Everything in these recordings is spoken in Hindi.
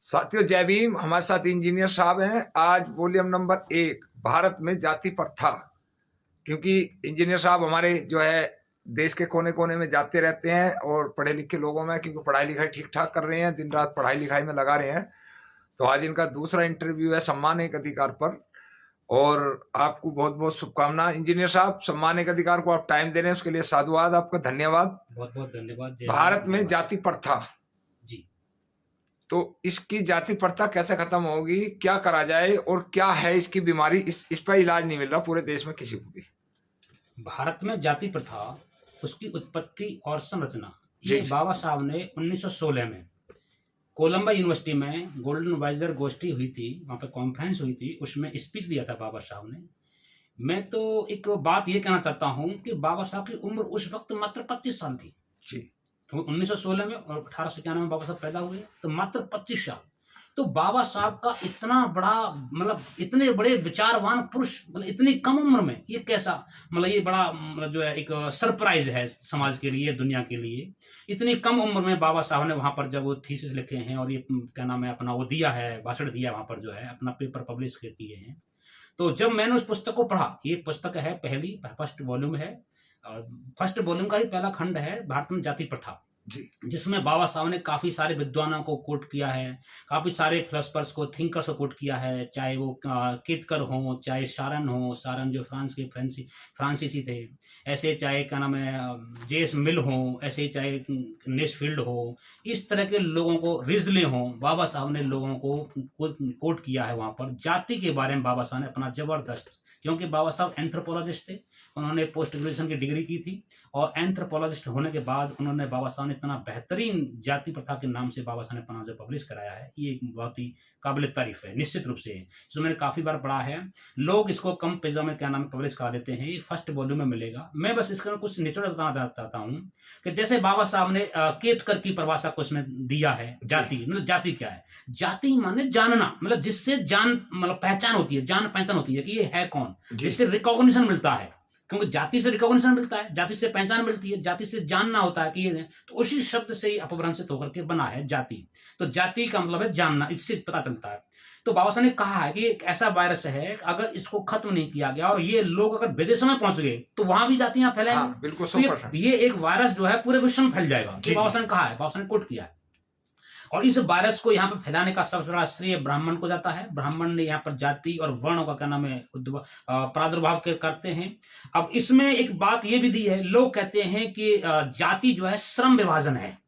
साथियों जय भीम। हमारे साथ इंजीनियर साहब हैं। आज वॉल्यूम नंबर 1 भारत में जाति प्रथा, क्योंकि इंजीनियर साहब हमारे जो है देश के कोने कोने में जाते रहते हैं और पढ़े लिखे लोगों में, क्योंकि पढ़ाई लिखाई ठीक ठाक कर रहे हैं, दिन रात पढ़ाई लिखाई में लगा रहे हैं। तो आज इनका दूसरा इंटरव्यू है सम्मान एक अधिकार पर, और आपको बहुत बहुत शुभकामना इंजीनियर साहब। सम्मान एक अधिकार को आप टाइम दे रहे हैं, उसके लिए साधुवाद, आपका धन्यवाद। बहुत बहुत धन्यवाद। भारत में जाति प्रथा जी, तो इसकी जाति प्रथा कैसे खत्म होगी, क्या करा जाए और क्या है इसकी बीमारी, इस पर इलाज नहीं मिल रहा पूरे देश में किसी को भी। भारत में जाति प्रथा, उसकी उत्पत्ति और संरचना ये बाबा साहब ने 1916 में कोलंबा यूनिवर्सिटी में गोल्डन वाइजर गोष्ठी हुई थी, वहाँ पे कॉन्फ्रेंस हुई थी, उसमें स्पीच दिया था बाबा साहब ने। मैं तो एक बात ये कहना चाहता हूँ कि बाबा साहब की उम्र उस वक्त मात्र 25 साल थी जी। क्योंकि 1916 में और 1891 में बाबा साहब पैदा हुए, तो मात्र 25 साल। तो बाबा साहब का इतना बड़ा मतलब इतने बड़े विचारवान पुरुष मतलब इतनी कम उम्र में ये कैसा मतलब ये बड़ा मतलब जो है एक सरप्राइज है समाज के लिए, दुनिया के लिए। इतनी कम उम्र में बाबा साहब ने वहां पर जब वो थीसिस लिखे हैं और ये क्या नाम है अपना वो दिया है, भाषण दिया वहां पर जो है अपना पेपर पब्लिश किए हैं। तो जब मैंने उस पुस्तक को पढ़ा, ये पुस्तक है पहली फर्स्ट वॉल्यूम है, फर्स्ट वॉल्यूम का ही पहला खंड है भारत में जाति प्रथा, जिसमें बाबा साहब ने काफी सारे विद्वानों को कोट किया है, काफी सारे फिलोसफर्स को, थिंकर्स को कोट किया है, चाहे वो केतकर हो, चाहे सारन हो, सारन जो फ्रांस के फ्रांसीसी थे, ऐसे चाहे क्या नाम है जेस मिल हो, ऐसे चाहे नेशफील्ड हो, इस तरह के लोगों को, रिजले हो, बाबा साहब ने लोगों को कोट किया है वहां पर। जाति के बारे में बाबा साहब ने अपना जबरदस्त, क्योंकि बाबा साहब एंथ्रोपोलॉजिस्ट थे, उन्होंने पोस्ट ग्रेजुएशन की डिग्री की थी और एंथ्रोपोलॉजिस्ट होने के बाद उन्होंने बाबा साहब ने इतना बेहतरीन जाति प्रथा के नाम से बाबा साहब ने अपना जो पब्लिश कराया है, ये बहुत ही काबिल तारीफ है निश्चित रूप से। इसको मैंने काफी बार पढ़ा है, लोग इसको कम पेजों में क्या नाम पब्लिश करा देते हैं, ये फर्स्ट वॉल्यूम में मिलेगा। मैं बस इसका कुछ निचोड़ बताना चाहता हूँ कि जैसे बाबा साहब ने केतकर की परिभाषा को इसमें दिया है, जाति मतलब जाति क्या है, जाति माने जानना, मतलब जिससे जान मतलब पहचान होती है, जान पहचान होती है कि ये है कौन, जिससे रिकॉग्निशन मिलता है, क्योंकि जाति से रिकॉग्निशन मिलता है, जाति से पहचान मिलती है, जाति से जानना होता है कि ये, तो उसी शब्द से ही अपभ्रंशित होकर के बना है जाति। तो जाति का मतलब है जानना, इससे पता चलता है। तो बाबा साहब ने कहा है कि एक ऐसा वायरस है, अगर इसको खत्म नहीं किया गया और ये लोग अगर विदेशों में पहुंच गए तो वहां भी जातियां फैलाएंगे। हाँ, बिल्कुल तो ये एक वायरस जो है पूरे विश्व में फैल जाएगा। बाबा साहब ने कहा है, बाबा साहब ने कोट किया है। और इस वायरस को यहाँ पर फैलाने का सबसे बड़ा श्रेय ब्राह्मण को जाता है। ब्राह्मण ने यहाँ पर जाति और वर्णों का क्या नाम है प्रादुर्भाव करते हैं। अब इसमें एक बात ये भी दी है, लोग कहते हैं कि जाति जो है श्रम विभाजन है।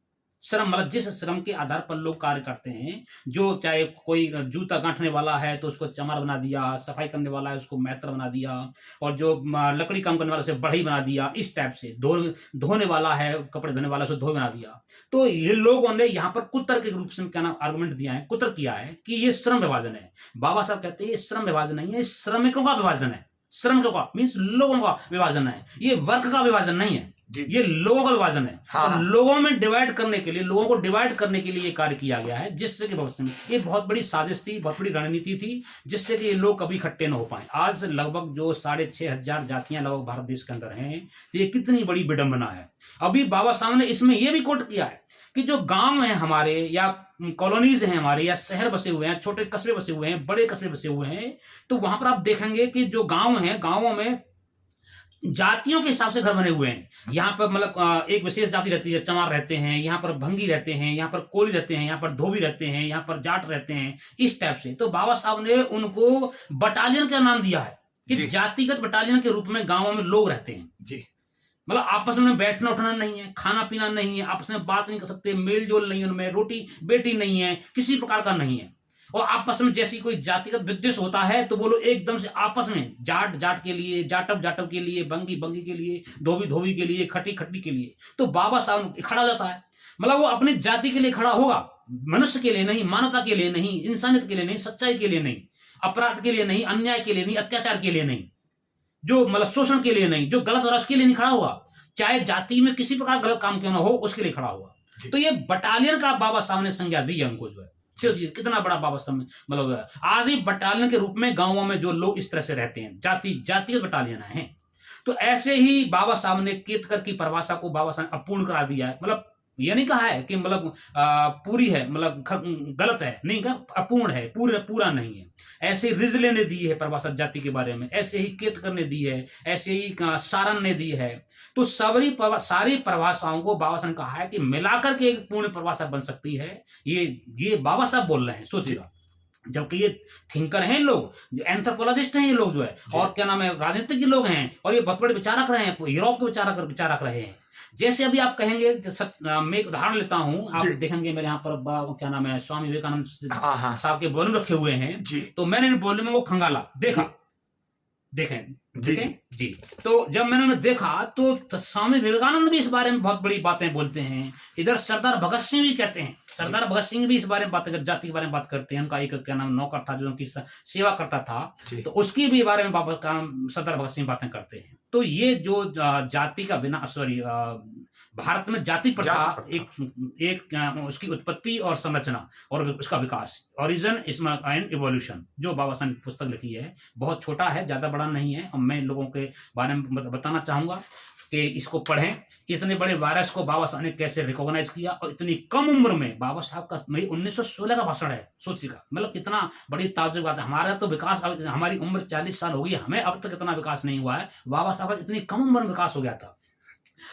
श्रम मतलब जिस श्रम के आधार पर लोग कार्य करते हैं, जो चाहे कोई जूता गांठने वाला है तो उसको चमार बना दिया, सफाई करने वाला है उसको मैत्र बना दिया, और जो लकड़ी काम करने वाला उसे बढ़ई बना दिया, इस टाइप से धोने वाला है, कपड़े धोने वाला उसे धोई बना दिया। तो ये लोगों ने यहाँ पर कुतर के रूप से क्या नाम आर्गुमेंट दिया है, कुतर किया है कि ये श्रम विभाजन है। बाबा साहब कहते हैं ये श्रम विभाजन नहीं है, श्रमिकों का विभाजन है। श्रमिकों का मीन्स लोगों का विभाजन है, ये वर्ग का विभाजन नहीं है, ये लोगों का विभाजन है। हाँ। तो लोगों में डिवाइड करने के लिए, लोगों को डिवाइड करने के लिए ये कार्य किया गया है, जिससे कि भविष्य में ये बहुत बड़ी साजिश थी, बहुत बड़ी रणनीति थी, जिससे कि ये लोग कभी इकट्ठे न हो पाए। आज लगभग जो 6,500 जातियां लगभग भारत देश के अंदर हैं, तो ये कितनी बड़ी विडंबना है। अभी बाबा साहब ने इसमें यह भी कोट किया है कि जो गांव है हमारे, या कॉलोनीज हैं हमारे, या शहर बसे हुए हैं, छोटे कस्बे बसे हुए हैं, बड़े कस्बे बसे हुए हैं, तो वहां पर आप देखेंगे कि जो गांव हैं, गांवों में जातियों के हिसाब से घर बने हुए हैं। यहाँ पर मतलब एक विशेष जाति रहती है, चमार रहते हैं, यहाँ पर भंगी रहते हैं, यहाँ पर कोली रहते हैं, यहाँ पर धोबी रहते हैं, यहाँ पर जाट रहते हैं, इस टाइप से। तो बाबा साहब ने उनको बटालियन का नाम दिया है कि जातिगत बटालियन के रूप में गांवों में लोग रहते हैं जी। मतलब आपस में बैठना उठना नहीं है, खाना पीना नहीं है, आपस में बात नहीं कर सकते, मेल जोल नहीं है, उनमें रोटी बेटी नहीं है, किसी प्रकार का नहीं है। और आपस में जैसी कोई जातिगत विद्वेष होता है तो वो लोग एकदम से आपस में जाट जाट के लिए, जाटव जाटव के लिए, बंगी बंगी के लिए, धोबी धोबी के लिए, खट्टी खट्टी के लिए। तो बाबा साहब खड़ा हो जाता है, मतलब वो अपनी जाति के लिए खड़ा होगा, मनुष्य के लिए नहीं, मानवता के लिए नहीं, इंसानियत के लिए नहीं, सच्चाई के लिए नहीं, अपराध के लिए नहीं, अन्याय के लिए नहीं, अत्याचार के लिए नहीं, जो मतलब शोषण के लिए नहीं, जो गलत हो रहा है उसके लिए नहीं खड़ा होगा, चाहे जाति में किसी प्रकार गलत काम क्यों ना हो उसके लिए खड़ा होगा। तो ये बटालियन का बाबा साहब ने संज्ञा दी है उनको, जो है कितना बड़ा बाबा साहब मतलब आज ही बटालियन के रूप में गांवों में जो लोग इस तरह से रहते हैं, जातीय बटालियन है। तो ऐसे ही बाबा साहब ने केतकर की परिभाषा को बाबा साहब ने अपूर्ण करा दिया है। मतलब ये नहीं कहा है कि मतलब पूरी है, मतलब गलत है, नहीं कहा, अपूर्ण है, पूरा नहीं है। ऐसे ही रिजले ने दी है परिभाषा जाति के बारे में, ऐसे ही केतकर ने दी है, ऐसे ही सारन ने दी है। तो सारी परिभाषाओं को बाबा साहब ने कहा है कि मिलाकर के एक पूर्ण परिभाषा बन सकती है। ये बाबा साहब बोल रहे हैं, सोचिएगा, जबकि ये थिंकर हैं लोग, जो एंथ्रोपोलॉजिस्ट हैं ये लोग जो है, और क्या नाम है, राजनीतिक लोग हैं, और ये बहुत बड़े विचारक रहे हैं, यूरोप के विचारक रहे हैं। जैसे अभी आप कहेंगे, मैं एक उदाहरण लेता हूं, आप देखेंगे मेरे यहाँ पर क्या नाम है, स्वामी विवेकानंद साहब के वॉल्यूम रखे हुए हैं, तो मैंने वॉल्यूम में वो खंगाला देखा, देखें जी। तो जब मैंने उन्हें देखा तो स्वामी विवेकानंद भी इस बारे में बहुत बड़ी बातें बोलते हैं। इधर सरदार भगत सिंह भी कहते हैं, सरदार भगत सिंह भी इस बारे में बात कर, जाति के बारे में बात करते हैं। उनका एक क्या नाम नौकर था जो उनकी सेवा करता था, तो उसकी भी बारे में सरदार भगत सिंह बातें करते हैं। तो ये जो जाति का बिना भारत में जाति प्रथा एक उसकी उत्पत्ति और संरचना और उसका विकास, ओरिजिन एंड इवोल्यूशन, जो बाबा साहब ने पुस्तक लिखी है, बहुत छोटा है, ज्यादा बड़ा नहीं है। और मैं लोगों के बारे में बताना चाहूंगा कि इसको पढ़ें। इतने बड़े वायरस को बाबा साहब ने कैसे रिकॉग्नाइज किया, और इतनी कम उम्र में बाबा साहब का 1916 का भाषण है, सोचिएगा, मतलब कितना बड़ी ताज्जुब बात है। हमारा तो विकास, हमारी उम्र 40 साल हो गई, हमें अब तक इतना विकास नहीं हुआ है, बाबा साहब का इतनी कम उम्र में विकास हो गया था।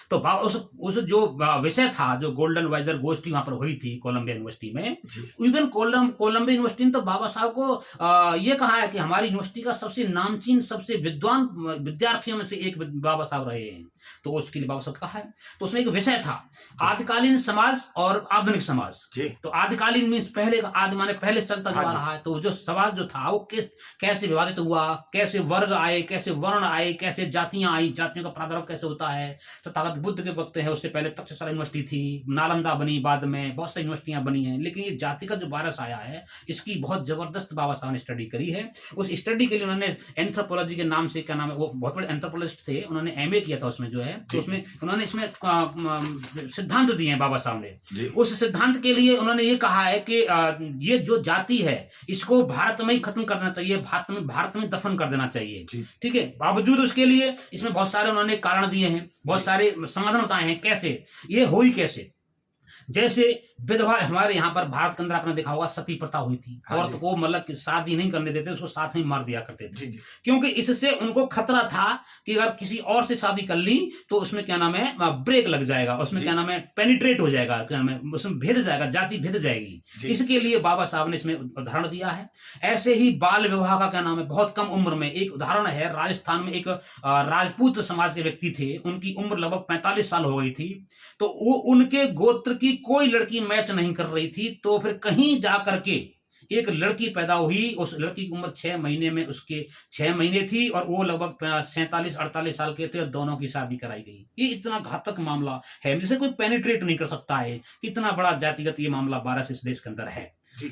तो उस जो विषय था, जो गोल्डन वाइजर गोष्ठी वहां पर हुई थी कोलंबिया यूनिवर्सिटी में, इवन कोलंबिया यूनिवर्सिटी ने तो बाबा साहब को ये कहा है कि हमारी यूनिवर्सिटी का सबसे नामचीन, सबसे विद्वान विद्यार्थियों में से एक बाबा साहब रहे हैं। तो उसके लिए बाबा साहब कहा है। तो उसमें एक विषय था आदिकालीन समाज और आधुनिक समाज। तो आदिकालीन मीन्स पहले, आदि माने पहले चलता हुआ रहा है। तो जो समाज जो था वो कैसे विभाजित हुआ, कैसे वर्ग आए, कैसे वर्ण आए, कैसे जातियां आई, जातियों का प्रादुर्भाव कैसे होता है। तो ताकत बुद्ध के वक्त है, उससे पहले तक्षशिला यूनिवर्सिटी थी, नालंदा बनी, बाद में बहुत सारी यूनिवर्सिटियां बनी हैं। लेकिन ये जाति का जो वायरस आया है, इसकी बहुत जबरदस्त बाबा साहब ने स्टडी करी है। उस स्टडी के लिए उन्होंने एंथ्रोपोलॉजी के नाम से, क्या नाम है, वो बहुत बड़े एंथ्रोपोलॉजिस्ट थे, उन्होंने एमए किया था उसमें जो है। तो उसमें उन्होंने इसमें सिद्धांत दिए हैं बाबा साहब ने। उस सिद्धांत के लिए उन्होंने ये कहा है कि ये जो जाति है इसको भारत में ही खत्म करना चाहिए, भारत में दफन कर देना चाहिए, ठीक है। बावजूद उसके लिए इसमें बहुत सारे उन्होंने कारण दिए हैं, बहुत सारे समाधान बताए हैं, कैसे ये हुई, कैसे। जैसे विधवा, हमारे यहाँ पर भारत के अंदर आपने देखा होगा सती प्रथा हुई थी, औरत को मतलब शादी नहीं करने देते, उसको साथ में मार दिया करते थे, क्योंकि इससे उनको खतरा था कि अगर किसी और से शादी कर ली तो उसमें क्या नाम है, ब्रेक लग जाएगा, उसमें क्या नाम है, पेनिट्रेट हो जाएगा, क्या नाम है, उसमें भिड़ जाएगा, जाति भिड़ जाएगी। इसके लिए बाबा साहब ने इसमें उदाहरण दिया है। ऐसे ही बाल विवाह का क्या नाम है, बहुत कम उम्र में, एक उदाहरण है, राजस्थान में एक राजपूत समाज के व्यक्ति थे, उनकी उम्र लगभग 45 साल हो गई थी। तो वो उनके गोत्र की कोई लड़की मैच नहीं कर रही थी, तो फिर कहीं जाकर के एक लड़की पैदा हुई। उस लड़की की उम्र 6 महीने में, उसके 6 महीने थी, और वो लगभग 47-48 साल के थे, और दोनों की शादी कराई गई। ये इतना घातक मामला है, जिसे कोई पेनिट्रेट नहीं कर सकता है। कितना बड़ा जातिगत ये मामला भारत इस देश के अंदर है।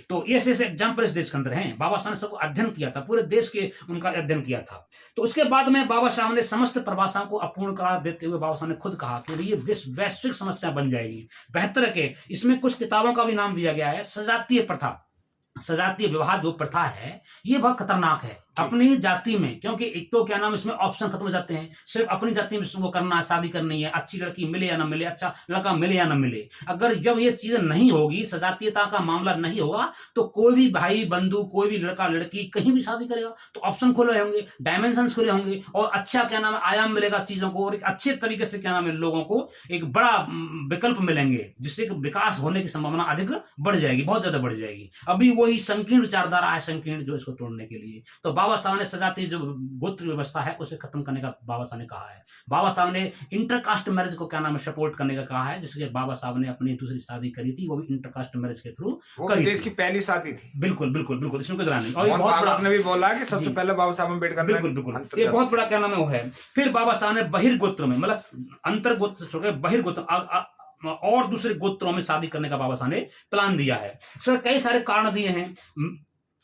तो ऐसे एग्जाम्पल इस देश के अंदर हैं। बाबा साहब ने सबको अध्ययन किया था, पूरे देश के उनका अध्ययन किया था। तो उसके बाद में बाबा साहब ने समस्त परिभाषाओं को अपूर्ण करार देते हुए बाबा साहब ने खुद कहा कि ये वैश्विक समस्या बन जाएगी। बेहतर है कि इसमें कुछ किताबों का भी नाम दिया गया है, सजातीय प्रथा, सजातीय विवाह जो प्रथा है, ये बहुत खतरनाक है अपनी ही जाति में। क्योंकि एक तो क्या नाम, इसमें ऑप्शन खत्म हो जाते हैं, सिर्फ अपनी जाति में उसको करना है, शादी करनी है, अच्छी लड़की मिले या ना मिले, अच्छा लड़का मिले या ना मिले। अगर जब ये चीजें नहीं होगी, सजातीयता का मामला नहीं होगा, तो कोई भी भाई बंधु, कोई भी लड़का लड़की कहीं भी शादी करेगा, तो ऑप्शन खुले होंगे, डायमेंशन खुले होंगे, और अच्छा क्या नाम है, आयाम मिलेगा चीजों को, और एक अच्छे तरीके से क्या नाम है, लोगों को एक बड़ा विकल्प मिलेंगे, जिससे विकास होने की संभावना अधिक बढ़ जाएगी, बहुत ज्यादा बढ़ जाएगी। अभी वही संकीर्ण विचारधारा है, संकीर्ण जो इसको तोड़ने के लिए। तो बाबा साहब ने सजातीय जो गोत्र व्यवस्था है उसे खत्म करने का बाबा साहब ने कहा है। बाबा साहब ने इंटरकास्ट मैरिज को क्या नाम है, सपोर्ट करने का कहा है, जिसके बाबा साहब ने अपनी दूसरी शादी करी थी, वो भी इंटरकास्ट मैरिज के थ्रू करी। देश की पहली शादी थी। बिल्कुल बिल्कुल बिल्कुल, इसमें कोई दरार नहीं। और आपने भी बोला कि सबसे पहले बाबा साहब अम्बेडकर, बिल्कुल बिल्कुल, ये बहुत बड़ा क्या नाम है वो है। फिर बाबा साहब ने बहिर्गोत्र में, मतलब अंतर्गोत्र छोड़कर बहिर्गोत्र और दूसरे गोत्रों में शादी करने का बाबा साहब ने प्लान दिया है। सर कई सारे कारण दिए हैं।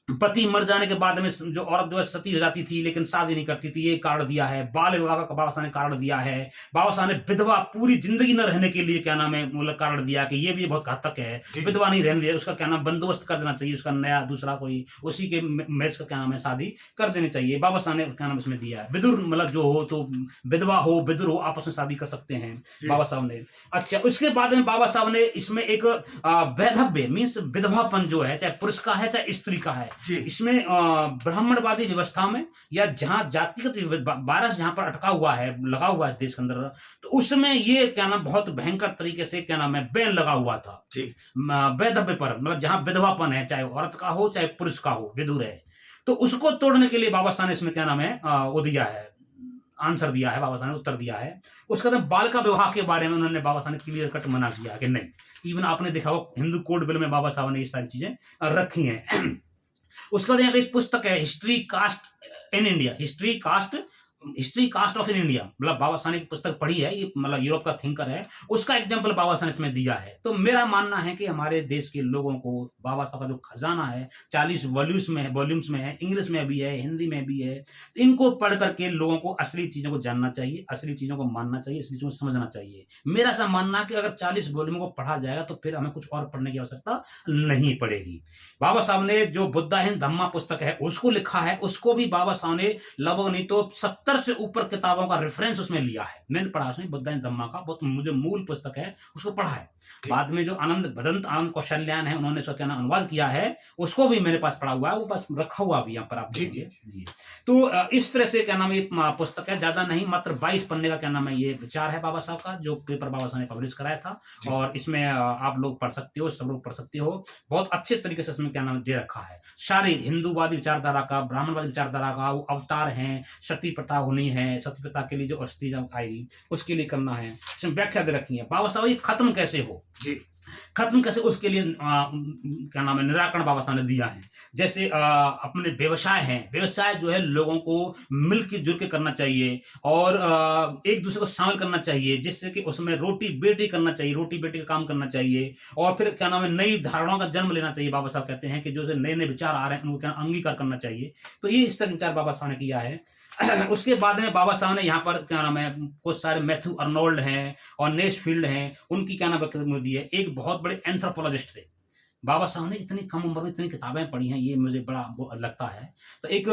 पति मर जाने के बाद में जो औरत जो है सती हो जाती थी लेकिन शादी नहीं करती थी, ये कारण दिया है। बाल विवाह का बाबा साहब ने कारण दिया है। बाबा साहब ने विधवा पूरी जिंदगी न रहने के लिए क्या नाम है मतलब कारण दिया कि ये भी बहुत घातक है, विधवा नहीं रहने दिया, उसका क्या नाम बंदोबस्त कर देना चाहिए, उसका नया दूसरा कोई उसी के मैच का क्या नाम है शादी कर देनी चाहिए। बाबा साहब ने क्या नाम इसमें दिया है। विदुर मतलब जो हो तो विधवा हो विदुर हो आपस में शादी कर सकते हैं बाबा साहब ने। अच्छा, उसके बाद में बाबा साहब ने इसमें एक वैधव्य मीन्स विधवापन जो है चाहे पुरुष का है चाहे स्त्री का है, इसमें ब्राह्मणवादी व्यवस्था में या जहां जातिगत वायरस जहां पर अटका हुआ है लगा हुआ है इस देश के अंदर, तो उसमें ये क्या नाम बहुत भयंकर तरीके से क्या नाम है बैन लगा हुआ था वैधव्य पर, मतलब जहां विधवापन है चाहे औरत का हो चाहे पुरुष का हो विधुर है, तो उसको तोड़ने के लिए बाबा साहब ने इसमें क्या नाम है वो दिया है आंसर दिया है, बाबा साहब ने उत्तर दिया है। उसके बाद बाल का विवाह के बारे में उन्होंने बाबा साहब ने क्लियर कट मना किया कि नहीं। इवन आपने देखा हो हिंदू कोड बिल में बाबा साहब ने ये सारी चीजें रखी हैं। उसके बाद यहाँ पे एक पुस्तक है history caste in India, history caste of in India, मतलब बाबा साहब ने एक पुस्तक पढ़ी है, ये मतलब यूरोप का थिंकर है, उसका एग्जांपल बाबा साहब ने इसमें दिया है। तो मेरा मानना है कि हमारे देश के लोगों को बाबा साहब का जो खजाना है 40 वॉल्यूम्स में है, इंग्लिश में भी है, हिंदी में भी है, इनको पढ़ करके लोगों को असली चीजों को जानना चाहिए, असली चीजों को मानना चाहिए, असली चीजों को समझना चाहिए। मेरा ऐसा मानना है कि अगर 40 वॉल्यूम को पढ़ा जाएगा तो फिर हमें कुछ और पढ़ने की आवश्यकता नहीं पड़ेगी। बाबा साहब ने जो बुद्धा हिंद धम्मा पुस्तक है उसको लिखा है, उसको भी बाबा साहब ने लगभग नहीं तो 70 से ऊपर किताबों का रेफरेंस उसमें लिया है। मैंने पढ़ा उसमें बुद्धा हिंद धम्मा का, बहुत मुझे मूल पुस्तक है उसको पढ़ा है। बाद में जो आनंद कौशल्यान है उन्होंने उसका क्या नाम अनुवाद किया है, उसको भी मेरे पास पढ़ा हुआ है, वो पास रखा हुआ भी यहाँ पर आप जी। तो इस तरह से क्या नाम ये पुस्तक है, ज्यादा नहीं मात्र 22 पन्ने का क्या नाम है ये विचार है बाबा साहब का, जो पेपर बाबा साहब ने पब्लिश कराया था, और इसमें आप लोग पढ़ सकते हो, सब लोग पढ़ सकते हो। बहुत अच्छे तरीके से इसमें क्या नाम दे रखा है, सारे हिंदूवादी विचारधारा का, ब्राह्मणवादी विचारधारा का, अवतार हैं, सती प्रथा होनी है, सती प्रथा के लिए जो अस्थि आएगी उसके लिए करना है, इसमें व्याख्या दे रखी है। बाबा साहब ये खत्म कैसे हो खत्म कैसे उसके लिए क्या नाम है निराकरण बाबा साहब ने दिया है। जैसे अपने व्यवसाय हैं, व्यवसाय जो है लोगों को मिलकर जुल के करना चाहिए और एक दूसरे को शामिल करना चाहिए, जिससे कि उसमें रोटी बेटी करना चाहिए, रोटी बेटी का काम करना चाहिए, और फिर क्या नाम है नई धारणाओं का जन्म लेना चाहिए। बाबा साहब कहते हैं कि जो से नए नए विचार आ रहे हैं उनको क्या अंगीकार करना चाहिए। तो ये इस तरह विचार बाबा साहब ने किया है। उसके बाद में बाबा साहब ने यहाँ पर क्या नाम है कुछ सारे मैथ्यू अर्नोल्ड हैं और नेशफील्ड हैं, उनकी क्या नाम है दी है। एक बहुत बड़े एंथ्रोपोलॉजिस्ट थे बाबा साहब ने, इतनी कम उम्र में इतनी किताबें पढ़ी हैं, ये मुझे बड़ा लगता है। तो एक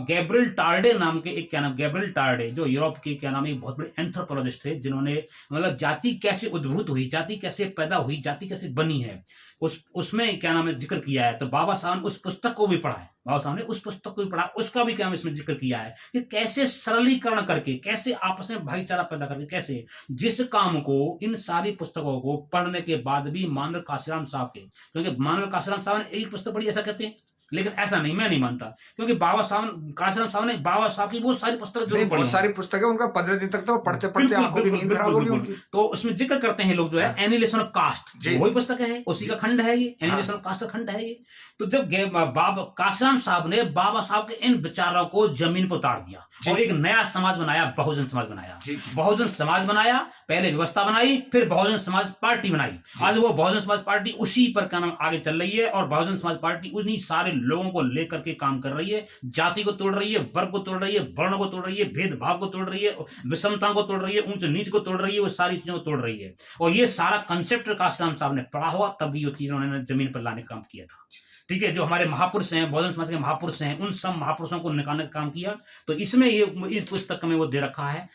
गैब्रियल टार्डे नाम के एक क्या नाम गैब्रियल टार्डे जो यूरोप के क्या नाम एक बहुत बड़े एंथ्रोपोलॉजिस्ट थे, जिन्होंने मतलब जाति कैसे उद्भूत हुई, जाति कैसे पैदा हुई, जाति कैसे बनी है उसमें क्या नाम है जिक्र किया है। तो बाबा साहब ने उस पुस्तक को भी पढ़ा है, बाबा साहब ने उस पुस्तक को भी पढ़ा, उसका भी क्या नाम इसमें जिक्र किया है कि कैसे सरलीकरण करके, कैसे आपस में भाईचारा पैदा करके, कैसे जिस काम को इन सारी पुस्तकों को पढ़ने के बाद भी मानव काशीराम साहब के, क्योंकि मानव काशीराम साहब ने एक पुस्तक पढ़ी ऐसा कहते हैं, लेकिन ऐसा नहीं, मैं नहीं मानता, क्योंकि बाबा साहब काशीराम साहब ने बाबा साहब की बहुत सारी पुस्तक जो बहुत सारी पुस्तकें उनका 15 दिन तक तो पढ़ते पढ़ते आंखों की नींद खराब होगी उनकी। तो उसमें जिक्र करते हैं लोग जो है एनिहिलेशन ऑफ कास्ट, वही पुस्तक है, उसी का खंड है ये, एनिहिलेशन ऑफ कास्ट का खंड है ये। तो जब बाबा काशीराम साहब ने बाबा साहब के इन विचारों को जमीन पर उतार दिया और एक नया समाज बनाया, बहुजन समाज बनाया, बहुजन समाज बनाया, पहले व्यवस्था बनाई, फिर बहुजन समाज पार्टी बनाई। आज वो बहुजन समाज पार्टी उसी पर क्या नाम आगे चल रही है, और बहुजन समाज पार्टी उन्हीं सारे लोगों को लेकर के काम कर रही है, जाति को तोड़ रही है, वर्ग को तोड़ रही है, वर्ण को तोड़ रही है, भेदभाव को तोड़ रही है, विषमता को तोड़ रही है, ऊंच नीच को तोड़ रही है, वो सारी चीजों को तोड़ रही है। और ये सारा कंसेप्ट काशीराम साहब ने पढ़ा हुआ, तभी ये चीजें उन्होंने जमीन पर लाने का काम किया था। ठीक है, जो हमारे महापुरुष हैं, बहुजन समाज के महापुरुष हैं, उन सब महापुरुषों को निकालने का काम किया। तो इसमें ये इस पुस्तक में वो दे रखा है।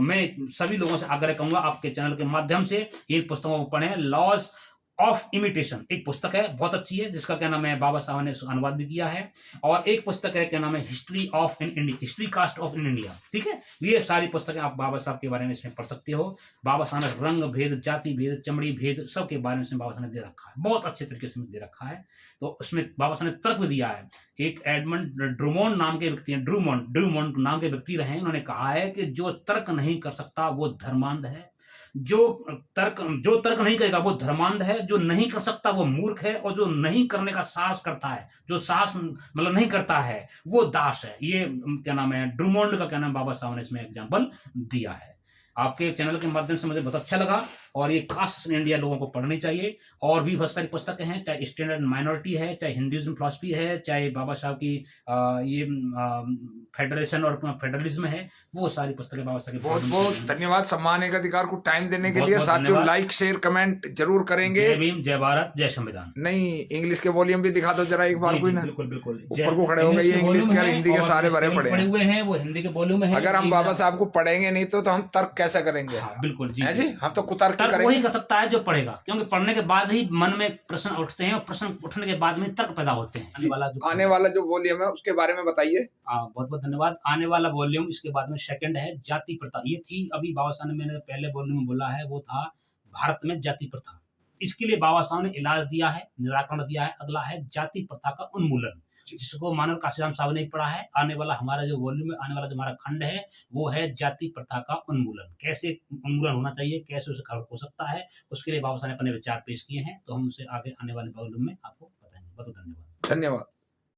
मैं सभी लोगों से आग्रह करूंगा आपके चैनल के माध्यम से इन पुस्तकों को पढ़ें। लॉज ऑफ इमिटेशन एक पुस्तक है, बहुत अच्छी है, जिसका क्या नाम है बाबा साहब ने अनुवाद भी किया है। और एक पुस्तक है क्या नाम है history of in India, history caste of in India. ठीक है, ये सारी पुस्तकें आप बाबा साहब के बारे में इसमें पढ़ सकते हो। बाबा साहब ने रंग भेद, जाति भेद, चमड़ी भेद सब के बारे में इसमें बाबा साहब ने दे रखा है, बहुत अच्छे तरीके से दे रखा है। तो उसमें बाबा साहब ने तर्क भी दिया है। एक एडमंड ड्रूमोंड नाम के व्यक्ति हैं, ड्रूमोंड नाम के व्यक्ति रहे, उन्होंने कहा है कि जो तर्क नहीं कर सकता वो धर्मांध है, जो तर्क नहीं करेगा वो धर्मांध है, जो नहीं कर सकता वो मूर्ख है, और जो नहीं करने का साहस करता है, जो साहस मतलब नहीं करता है, वो दास है। ये क्या नाम है ड्रूमोंड का क्या नाम बाबा साहब ने इसमें एग्जाम्पल दिया है। आपके चैनल के माध्यम से मुझे बहुत अच्छा लगा। और ये कास्ट इन इंडिया लोगों को पढ़नी चाहिए। और भी बहुत सारी पुस्तकें हैं, चाहे स्टैंडर्ड माइनॉरिटी है, चाहे हिंदुइज्म फिलॉसफी है, चाहे बाबा साहब की ये फेडरेशन और फेडरलिज्म है, वो सारी पुस्तकें बाबा साहब की बहुत बहुत धन्यवाद सम्मान एक अधिकार को टाइम देने के बहुत लिए। बहुत साथियों धन्यवाद। लाइक शेयर कमेंट जरूर करेंगे। जय भीम, जय भारत, जय संविधान। नहीं इंग्लिश के वॉल्यूम भी दिखा दो जरा एक बार जी, कोई जी, ना। बिल्कुल बिल्कुल ऊपर को खड़े हो गए, ये इंग्लिश के और हिंदी के सारे भरे पड़े हैं। हुए हैं, वो हिंदी के वॉल्यूम में है। अगर हम बाबा साहब को पढ़ेंगे नहीं तो हम तर्क कैसे करेंगे? हाँ, बिल्कुल जी, है जी, हम तो कुतर्क तर्क करेंगे। वही कर सकता है जो पढ़ेगा, क्योंकि पढ़ने के बाद ही मन में प्रश्न उठते हैं और प्रश्न उठने के बाद में तर्क पैदा होते हैं। आने वाला जो वॉल्यूम है उसके बारे में बताइए। बहुत बहुत धन्यवाद। आने वाला वॉल्यूम इसके बाद में सेकंड है, जाति प्रथा। ये थी अभी बाबा साहब ने, मैंने पहले वॉल्यूम में बोला है, वो था भारत में जाति प्रथा। इसके लिए बाबा साहब ने इलाज दिया है, निराकरण दिया है। अगला है जाति प्रथा का उन्मूलन, जिसको मानव काशीराम साहब ने पढ़ा है। आने वाला हमारा जो वॉल्यूम है, आने वाला जो हमारा खंड है, वो है जाति प्रथा का उन्मूलन। कैसे उन्मूलन होना चाहिए, कैसे उसे खत्म हो सकता है, उसके लिए बाबा साहब ने अपने विचार पेश किए हैं। तो हम उसे आगे आने वाले वॉल्यूम में आपको बताएंगे। बहुत धन्यवाद। धन्यवाद।